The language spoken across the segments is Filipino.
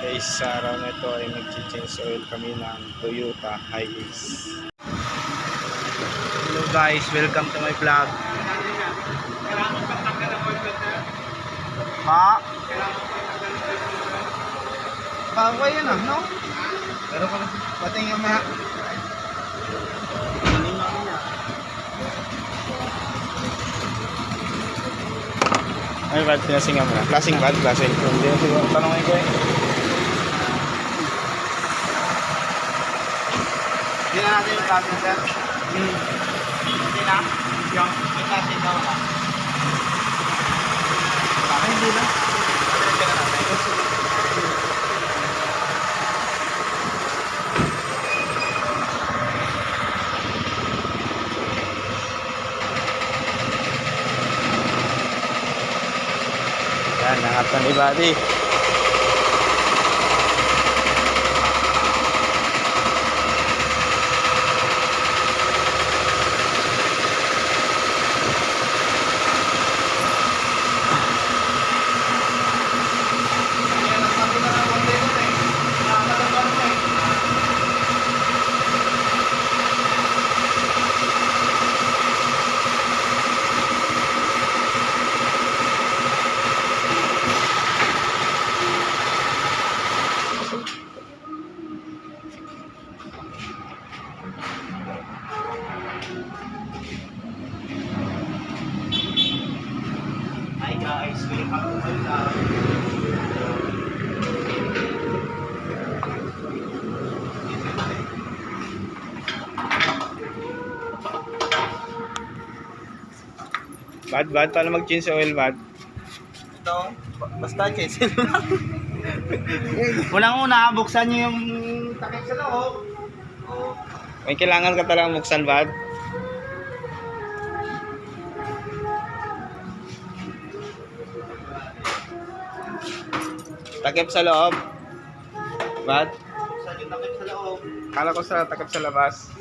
Guys, sa araw na ito ay mag-change oil kami ng Toyota Hiace. Hello guys, welcome to my vlog. Ha? Bago yan no? Pero kung pating yung mga ay, bad, pinasinga mo na. Klaseng bad, klaseng. Hindi na siguro tanongin ko eh. Hindi na natin yung klaseng, sir. Hindi na? Yung klaseng daw na. Bakit hindi na? Hindi na natin. Yan, nangat na ni Buddy. Hi guys, welcome to my vlog. Bad, paano mag-change oil, bad? Ito, basta change lang. Unang-una, buksan nyo yung takip sa loob. May kailangan ka talagang buksan, bad? Takip sa loob. Bad? Buksan yung takip sa loob. Kala ko sa takip sa labas.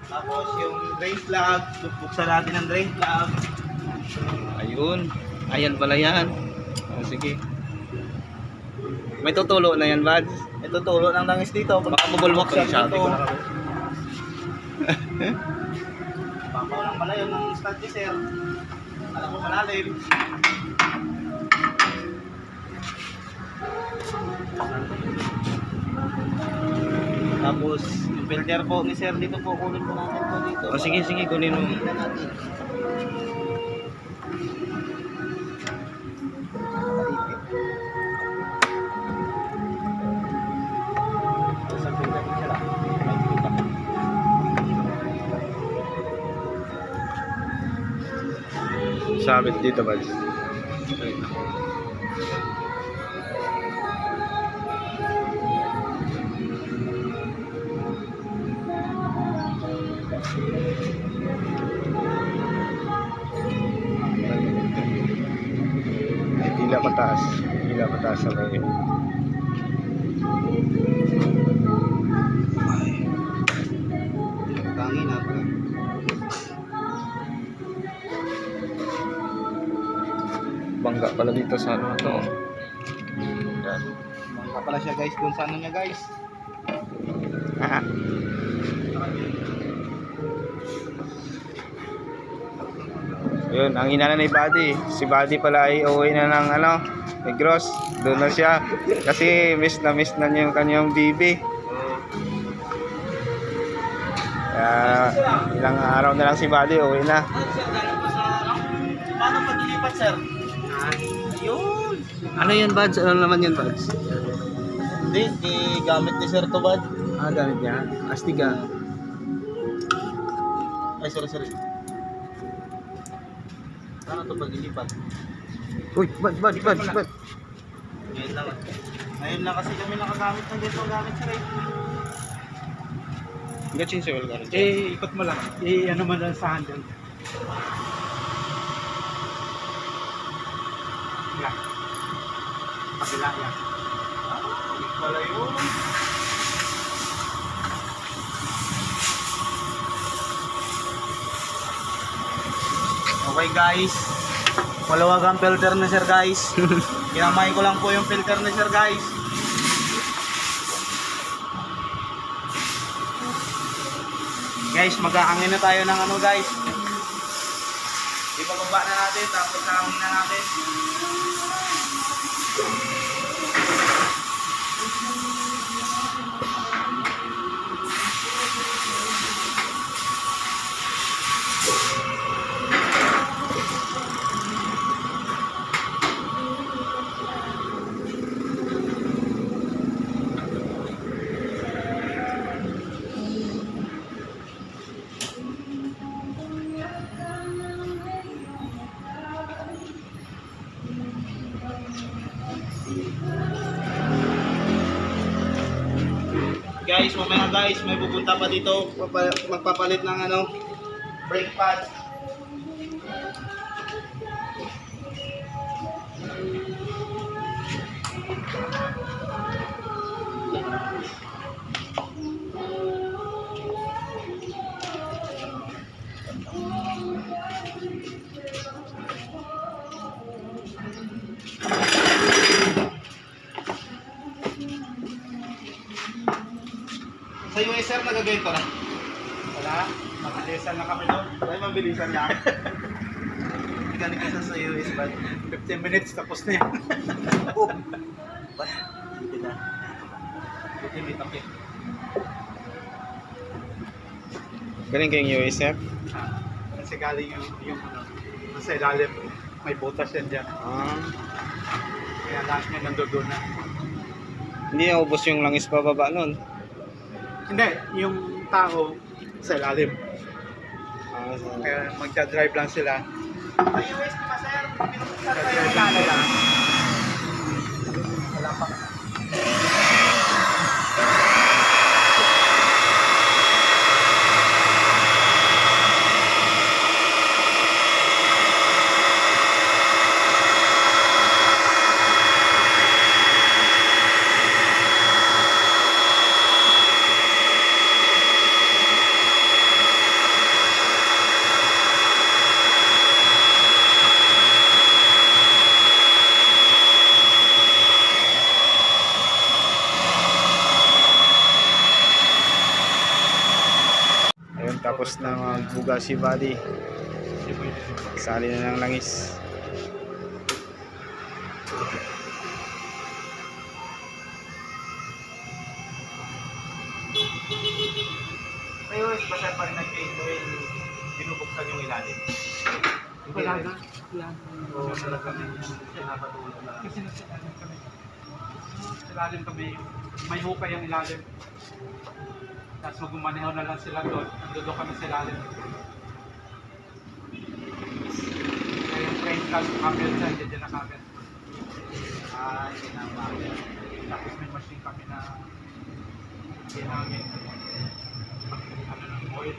Tapos yung drain plug, buksan natin ang drain plug. Ayun. Ayan pala yan. Oh, sige. May tutulo na yan, bad? Ito tulo ng langis dito. Baka bubulwak Buksan siya. ito. Papaw lang pala yun ng stabilizer. Alam ko malalim. Tapos yung filter po ni sir dito po, kunin po natin po dito. Oh, sige, kunin mo. Kunin na natin. Sa filter ni sir, may kita po. Sabit dito, bad. Pila pataas sa may Tangin na pala. bangga pala dito sa ano to. Yan. Bangka pala siya guys, dun sa ano niya guys. Ah. Yun, ang ina na ni Buddy. Si Buddy pala ay uuwi na ng ano, Negros. Doon na siya. Kasi miss na niya yung kanyang bibi. Kaya ilang araw na lang si Buddy, uuwi na. Paano paglilipat sir? Ayun. Ano yun, Buds? Ano naman yun, Buds? Hindi, gamit ni sir to bad. Ah, gamit niya. Astiga. Ay sorry. Paano to paglilipat? Uy, Bud. Ngayon lang. Ngayon lang kasi kami nakagamit ng ganito gamit sir eh. Gachin sa oil garage. Ikot mo lang. Ano man lang sa handle. Yan. Kabila yan. Wala yun. Okay guys. Maluwag ang filter ni sir guys. Kinamay ko lang po yung filter ni sir guys. Guys, mag-aangin na tayo ng ano guys. Ibababa na natin, tapos aangin na natin. Guys, mamaya guys, may pupunta pa dito, magpapalit ng ano, brake pad. Sa US sir, nagagawin ko na. Wala, mabilisan na kami doon. Ay, mabilisan niya. Ganit ka sa US ba? 15 minutes tapos na yan. Ba't? Hindi na. Buti may takip. Galing kayong USF? Kasi galing yung ano, nasa ilalim, may butas yan dyan. Kaya lahat niya nandoon na. Hindi naubos yung langis pababa nun. Hindi, yung tao sa ilalim. Kaya magdadrive lang sila. Sa US pa sir, pinupuksan pa yung ilalo lang. Wala pa. Ayun, tapos na magbuga si Buddy. Sali na ng langis. May US pa sir, pag nag-paint oil, binubuksan yung ilalim. Wala na. Wala. Oo, talaga may pinapatulog na. Kasi nasa ilalim kami. Sa ilalim kami, may hukay ang ilalim. Tapos magmamaneho na lang sila doon. Nandun kami sa ilalim. Kaya yung train car, camel dyan, dyan na camel. Ah, sinama. Tapos may machine kami na ginamit. Ano ng oil.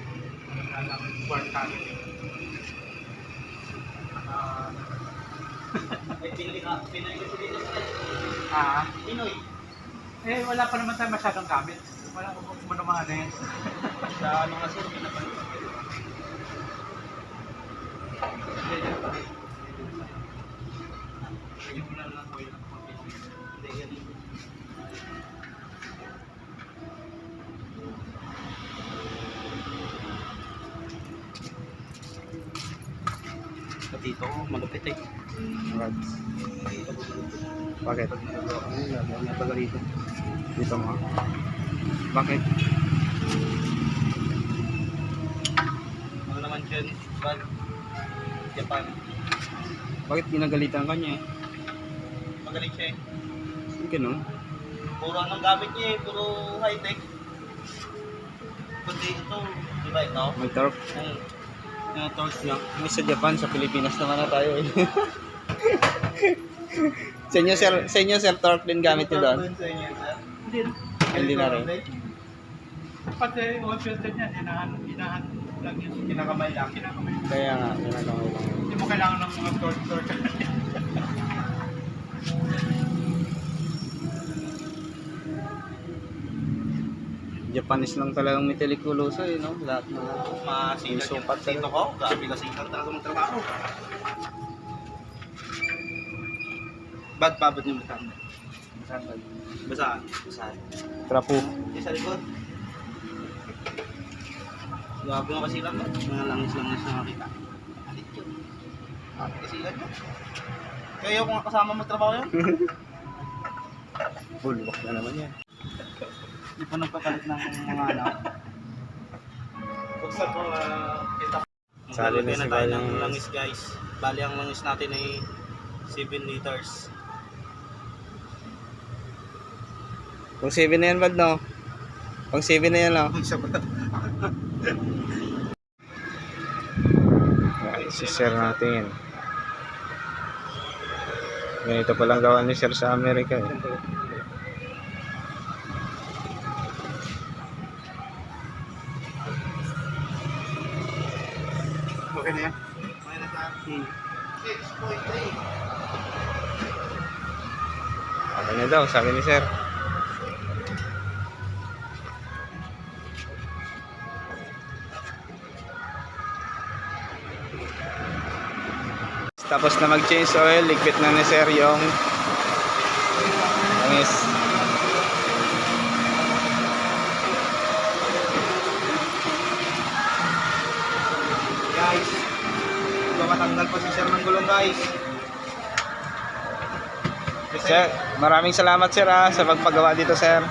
Ano na lang, quart canning. May Pinoy kasi dito sir. Pinoy. Eh, wala pa naman tayo masyadong gamit. Wala ko kung ano mga ano yan. Sa ano nga sir, pinapalit. Lagyan mo na lang oil ng konti. Hindi, ganun. Dito, malupit eh. Bakit? Ano pala rito? Dito mo. Bakit? Ano naman dyan? Bad? Japan. Bakit ginagalitan ka niya eh? Magaling siya eh. Hindi ganun. Puro anong gamit niya eh. Puro high-tech. Kundi ito, di ba ito? May torque. Yung torch niya. May sa Japan, sa Pilipinas naman na tayo eh. sa inyo sir, torque din gamit nyo doon? Sa inyo, sir? Hindi na. Hindi na rin. Pati oil filter niyan, hinahan lang yun. Kinakamay lang. Kinakamay. Kaya nga, ginagawa lang. Hindi mo kailangan ng mga torch. Japanese lang talagang metaliculosa eh, no? Lahat na. Masilat yung pagsito ko. Grabe kasi ang talaga mong trabaho. Bad pabot niyo basaan. Basaan. Basaan. Basaan. Trapo. Yung sa likod. Grabe mo kasi lang. Mga langis-langis na nakita. Alit yun. Kasi yan yun. Kayo kung kasama mo trabaho yun? Bulbok na naman yan. Hindi pa nagpapalit ng mga anak. Buksan mo, kita. Sali na Maglalagay si na tayo ng Balang. langis guys. Bali ang langis natin ay 7 liters. Pang 7 na yan, bad, no? Pang 7 na yan, no? Ay, si sir natin. Ganito palang gawa ni sir sa Amerika, eh. Okay na yan. May nasa 6.3. Okay na daw, sabi ni sir. Tapos na mag-change oil, ligpit na ni sir yung langis. Guys, matanggal pa si sir ng gulong guys. Sir, maraming salamat sir sa pagpagawa dito sir.